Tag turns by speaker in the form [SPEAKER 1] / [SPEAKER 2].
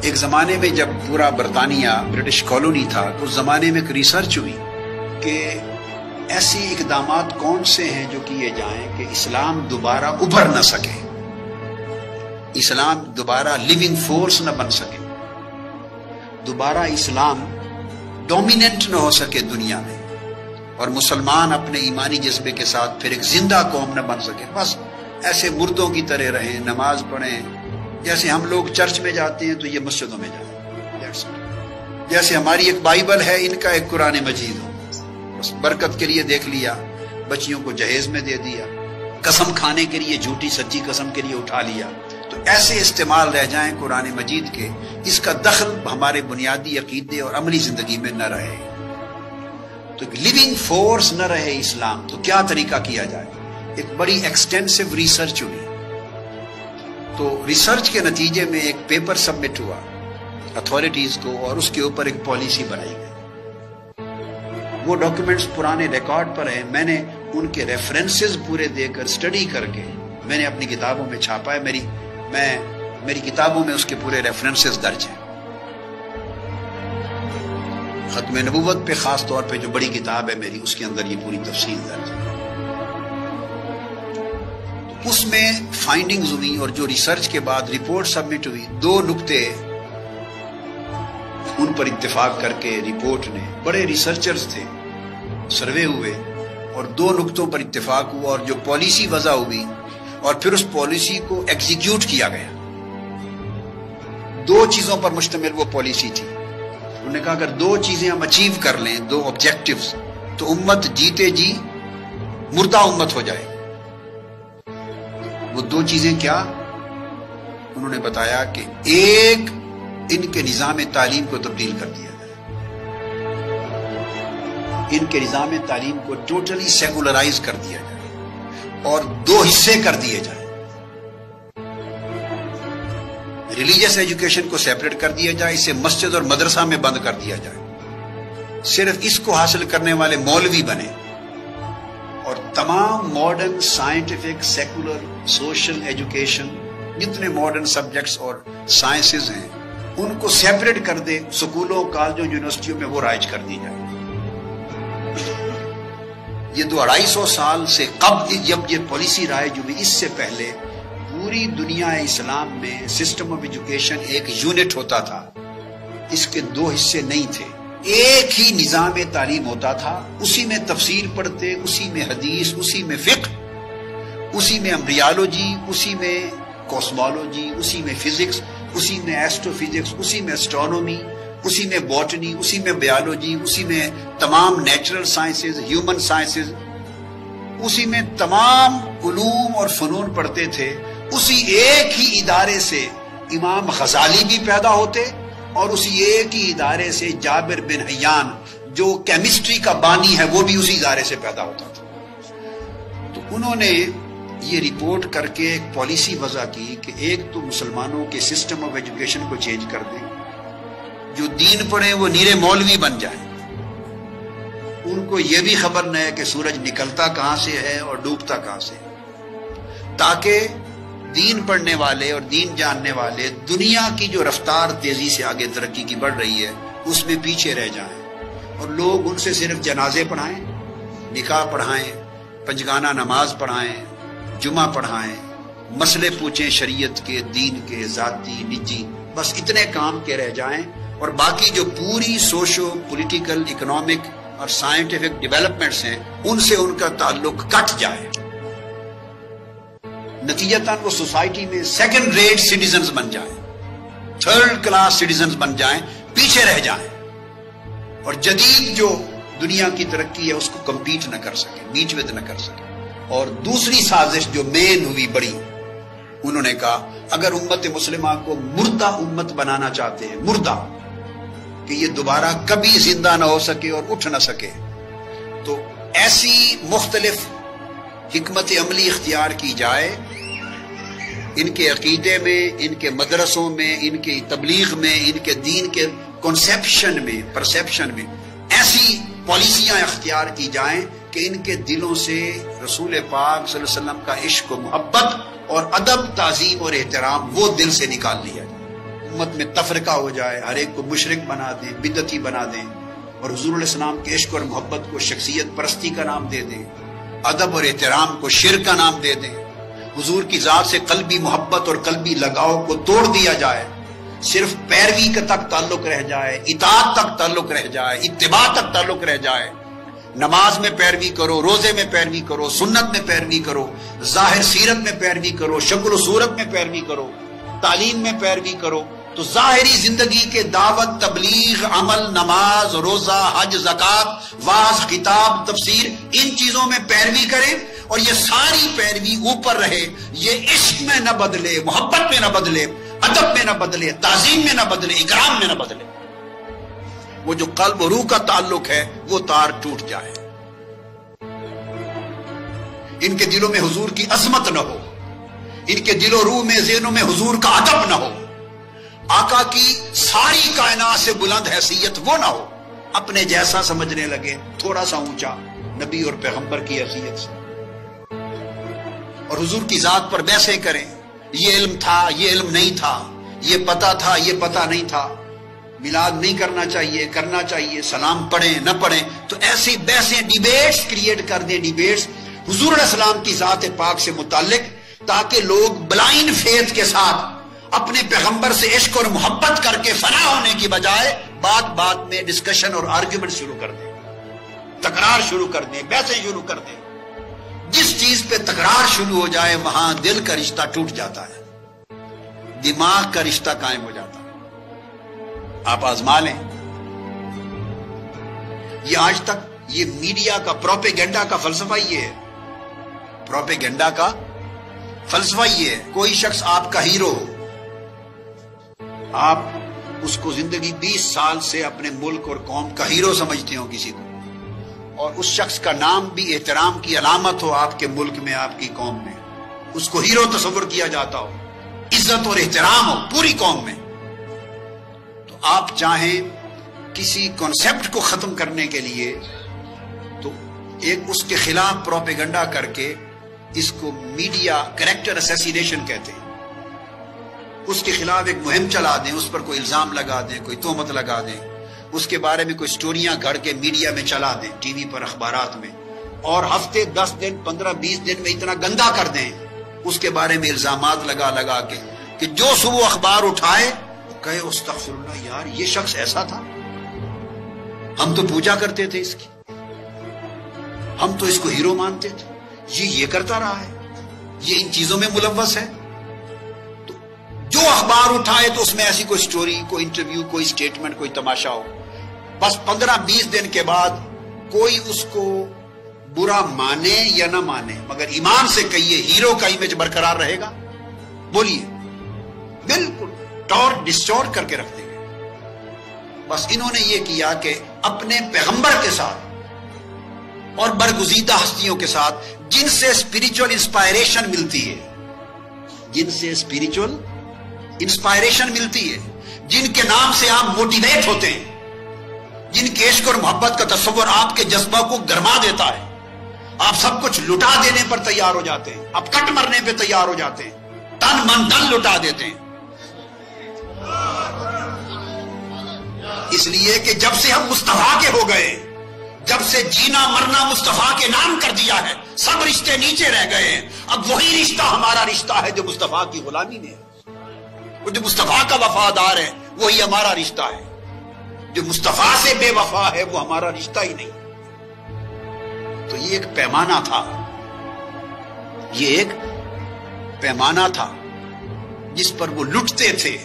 [SPEAKER 1] ایک زمانے میں جب پورا برطانیہ برٹش کالونی تھا تو اس زمانے میں ایک ریسرچ ہوئی کہ ایسی اقدامات کون سے ہیں جو کیے جائیں کہ اسلام دوبارہ ابھر نہ سکے، اسلام دوبارہ لیونگ فورس نہ بن سکے، دوبارہ اسلام ڈومیننٹ نہ ہو سکے دنیا میں، اور مسلمان اپنے ایمانی جذبے کے ساتھ پھر ایک زندہ قوم نہ بن سکے، بس ایسے مردوں کی طرح رہیں، نماز پڑھیں، جیسے ہم لوگ چرچ میں جاتے ہیں تو یہ مسجدوں میں جائیں، جیسے ہماری ایک بائبل ہے، ان کا ایک قرآن مجید ہو، بس برکت کے لیے دیکھ لیا، بچیوں کو جہیز میں دے دیا، قسم کھانے کے لیے جھوٹی سچی قسم کے لیے اٹھا لیا، تو ایسے استعمال رہ جائیں قرآن مجید کے، اس کا دخل ہمارے بنیادی عقیدے اور عملی زندگی میں نہ رہے، تو لیونگ فورس نہ رہے اسلام، تو کیا طریقہ کیا جائے؟ ایک بڑی ایکسٹینسو ریسرچ ہوئی، تو ریسرچ کے نتیجے میں ایک پیپر سبمٹ ہوا اتھارٹیز کو، اور اس کے اوپر ایک پالیسی بنائی گئی۔ وہ ڈاکیومنٹس پرانے ریکارڈ پر ہیں، میں نے ان کے ریفرنسز پورے دے کر اسٹڈی کر کے میں نے اپنی کتابوں میں چھاپا ہے، میری کتابوں میں اس کے پورے ریفرنسز درج ہیں۔ ختم نبوت پہ خاص طور پہ جو بڑی کتاب ہے میری، اس کے اندر یہ پوری تفصیل درج ہے۔ اس میں فائنڈنگز ہوئی، اور جو ریسرچ کے بعد رپورٹ سبمٹ ہوئی، دو نقطے ان پر اتفاق کر کے رپورٹ نے، بڑے ریسرچرز تھے، سروے ہوئے اور دو نقطوں پر اتفاق ہوا، اور جو پالیسی وضع ہوئی اور پھر اس پالیسی کو ایگزیکیوٹ کیا گیا، دو چیزوں پر مشتمل وہ پالیسی تھی۔ انہوں نے کہا اگر دو چیزیں ہم اچیو کر لیں، دو آبجیکٹیوز، تو امت جیتے جی مردہ امت ہو جائے۔ وہ دو چیزیں کیا؟ انہوں نے بتایا کہ ایک، ان کے نظام تعلیم کو تبدیل کر دیا جائے، ان کے نظام تعلیم کو ٹوٹلی سیکولرائز کر دیا جائے اور دو حصے کر دیے جائیں، ریلیجیس ایجوکیشن کو سیپریٹ کر دیا جائے، اسے مسجد اور مدرسہ میں بند کر دیا جائے، صرف اس کو حاصل کرنے والے مولوی بنے، اور تمام modern scientific secular social education جتنے ماڈرن سبجیکٹس اور سائنسز ہیں ان کو سیپریٹ کر دے، سکولوں کالجوں یونیورسٹیوں میں وہ رائج کر دی جائے۔ یہ 250 سال سے قبل جب یہ پالیسی رائج ہوئی، اس سے پہلے پوری دنیا اسلام میں سسٹم آف ایجوکیشن ایک یونٹ ہوتا تھا، اس کے دو حصے نہیں تھے، ایک ہی نظام تعلیم ہوتا تھا، اسی میں تفسیر پڑھتے، اسی میں حدیث، اسی میں فقہ، اسی میں امبریالوجی، اسی میں کوسمولوجی، اسی میں فزکس، اسی میں ایسٹرو فزکس، اسی میں اسٹرونومی، اسی میں باٹنی، اسی میں بیالوجی، اسی میں تمام نیچرل سائنسز، ہیومن سائنسز، اسی میں تمام علوم اور فنون پڑھتے تھے۔ اسی ایک ہی ادارے سے امام غزالی بھی پیدا ہوتے، اور اسی ایک ہی ادارے سے جابر بن حیان جو کیمسٹری کا بانی ہے وہ بھی اسی ادارے سے پیدا ہوتا تھا۔ تو انہوں نے یہ رپورٹ کر کے ایک پالیسی وضع کی کہ ایک تو مسلمانوں کے سسٹم آف ایجوکیشن کو چینج کر دیں، جو دین پڑھیں وہ نیرے مولوی بن جائیں، ان کو یہ بھی خبر نہ ہے کہ سورج نکلتا کہاں سے ہے اور ڈوبتا کہاں سے ہے، تاکہ دین پڑھنے والے اور دین جاننے والے دنیا کی جو رفتار تیزی سے آگے ترقی کی بڑھ رہی ہے اس میں پیچھے رہ جائیں، اور لوگ ان سے صرف جنازے پڑھائیں، نکاح پڑھائیں، پنجگانہ نماز پڑھائیں، جمعہ پڑھائیں، مسئلے پوچھیں شریعت کے، دین کے، ذاتی، نجی، بس اتنے کام کے رہ جائیں، اور باقی جو پوری سوشو پولیٹیکل، اکنامک اور سائنٹیفک ڈیولپمنٹس ہیں ان سے ان کا تعلق کٹ جائے۔ نتیجتاً وہ سوسائٹی میں سیکنڈ ریٹ سٹیزنز بن جائیں، تھرڈ کلاس سٹیزنز بن جائیں، پیچھے رہ جائیں، اور جدید جو دنیا کی ترقی ہے اس کو کمپیٹ نہ کر سکے، میٹ ود نہ کر سکے۔ اور دوسری سازش جو مین ہوئی بڑی، انہوں نے کہا اگر امت مسلمہ کو مردہ امت بنانا چاہتے ہیں، مردہ کہ یہ دوبارہ کبھی زندہ نہ ہو سکے اور اٹھ نہ سکے، تو ایسی مختلف حکمت عملی اختیار کی جائے، ان کے عقیدے میں، ان کے مدرسوں میں، ان کی تبلیغ میں، ان کے دین کے کنسیپشن میں، پرسیپشن میں ایسی پالیسیاں اختیار کی جائیں کہ ان کے دلوں سے رسول پاک صلی اللہ علیہ وسلم کا عشق و محبت اور ادب، تعظیم اور احترام وہ دل سے نکال لیا جائے۔ امت میں تفرقہ ہو جائے، ہر ایک کو مشرک بنا دیں، بدعتی بنا دیں، اور حضور علیہ السلام کے عشق اور محبت کو شخصیت پرستی کا نام دے دیں، ادب اور احترام کو شرک کا نام دے دیں، حضور کی ذات سے قلبی محبت اور قلبی لگاؤ کو توڑ دیا جائے، صرف پیروی کا تک تعلق رہ جائے، اطاعت تک تعلق رہ جائے، اتباع تک تعلق رہ جائے، نماز میں پیروی کرو، روزے میں پیروی کرو، سنت میں پیروی کرو، ظاہر سیرت میں پیروی کرو، شکل و صورت میں پیروی کرو، تعلیم میں پیروی کرو، تو ظاہری زندگی کے دعوت، تبلیغ، عمل، نماز، روزہ، حج، زکوٰۃ، واعظ، خطاب، تفسیر، ان چیزوں میں پیروی کریں، اور یہ ساری پیروی اوپر رہے، یہ عشق میں نہ بدلے، محبت میں نہ بدلے، ادب میں نہ بدلے، تعظیم میں نہ بدلے، اکرام میں نہ بدلے، وہ جو قلب و روح کا تعلق ہے وہ تار ٹوٹ جائے، ان کے دلوں میں حضور کی عظمت نہ ہو، ان کے دل و روح میں، ذہنوں میں حضور کا ادب نہ ہو، آقا کی ساری کائنات سے بلند حیثیت وہ نہ ہو، اپنے جیسا سمجھنے لگے، تھوڑا سا اونچا نبی اور پیغمبر کی حیثیت سے، اور حضور کی ذات پر بحثیں کریں، یہ علم تھا، یہ علم نہیں تھا، یہ پتہ تھا، یہ پتہ نہیں تھا، میلاد نہیں کرنا چاہیے، کرنا چاہیے، سلام پڑھیں نہ پڑھیں، تو ایسی بحثیں، ڈیبیٹس کریٹ کر دیں، ڈیبیٹس حضور علیہ السلام کی ذات پاک سے متعلق، تاکہ لوگ بلائنڈ فیتھ کے ساتھ اپنے پیغمبر سے عشق اور محبت کر کے فنا ہونے کی بجائے بات بات میں ڈسکشن اور آرگیومنٹ شروع کر دیں، تکرار شروع کر دیں، بحثیں شروع کر دیں۔ جس چیز پہ تکرار شروع ہو جائے وہاں دل کا رشتہ ٹوٹ جاتا ہے، دماغ کا رشتہ قائم ہو جاتا ہے۔ آپ آزما لیں، یہ آج تک یہ میڈیا کا پروپیگنڈا کا فلسفہ یہ ہے، پروپیگنڈا کا فلسفہ یہ ہے، کوئی شخص آپ کا ہیرو ہو، آپ اس کو زندگی 20 سال سے اپنے ملک اور قوم کا ہیرو سمجھتے ہو کسی کو، اور اس شخص کا نام بھی احترام کی علامت ہو آپ کے ملک میں، آپ کی قوم میں، اس کو ہیرو تصور کیا جاتا ہو، عزت اور احترام ہو پوری قوم میں، تو آپ چاہیں کسی کانسیپٹ کو ختم کرنے کے لیے تو ایک اس کے خلاف پروپیگنڈا کر کے، اس کو میڈیا کریکٹر اسیسینیشن کہتے ہیں، اس کے خلاف ایک مہم چلا دیں، اس پر کوئی الزام لگا دیں، کوئی تہمت لگا دیں، اس کے بارے میں کوئی سٹوریاں گھڑ کے میڈیا میں چلا دیں، ٹی وی پر، اخبارات میں، اور ہفتے 10 دن 15-20 دن میں اتنا گندا کر دیں اس کے بارے میں الزامات لگا لگا کے کہ جو صبح اخبار اٹھائے کہے استغفر اللہ، یار یہ شخص ایسا تھا، ہم تو پوجا کرتے تھے اس کی، ہم تو اس کو ہیرو مانتے تھے، یہ کرتا رہا ہے، یہ ان چیزوں میں ملوث ہے۔ تو جو اخبار اٹھائے تو اس میں ایسی کوئی سٹوری، کوئی انٹرویو، کوئی سٹیٹمنٹ، کوئی تماشا ہو، بس 15-20 دن کے بعد کوئی اس کو برا مانے یا نہ مانے، مگر ایمان سے کہیے ہیرو کا امیج برقرار رہے گا؟ بولیے، بالکل ڈسٹورٹ کر کے رکھ دیں گے۔ بس انہوں نے یہ کیا کہ اپنے پیغمبر کے ساتھ اور برگزیدہ ہستیوں کے ساتھ جن سے اسپریچول انسپائریشن ملتی ہے، جن سے اسپریچول انسپائریشن ملتی ہے، جن کے نام سے آپ موٹیویٹ ہوتے ہیں، جن کے عشق اور محبت کا تصور آپ کے جذبہ کو گرما دیتا ہے، آپ سب کچھ لٹا دینے پر تیار ہو جاتے ہیں، آپ کٹ مرنے پہ تیار ہو جاتے ہیں، تن من دھن لٹا دیتے ہیں، اس لیے کہ جب سے ہم مصطفیٰ کے ہو گئے، جب سے جینا مرنا مصطفیٰ کے نام کر دیا ہے، سب رشتے نیچے رہ گئے ہیں، اب وہی رشتہ ہمارا رشتہ ہے جو مصطفیٰ کی غلامی میں ہے، وہ جو مصطفیٰ کا وفادار ہے وہی ہمارا رشتہ ہے، جو مصطفیٰ سے بے وفا ہے وہ ہمارا رشتہ ہی نہیں۔ تو یہ ایک پیمانہ تھا، یہ ایک پیمانہ تھا جس پر وہ لٹتے تھے،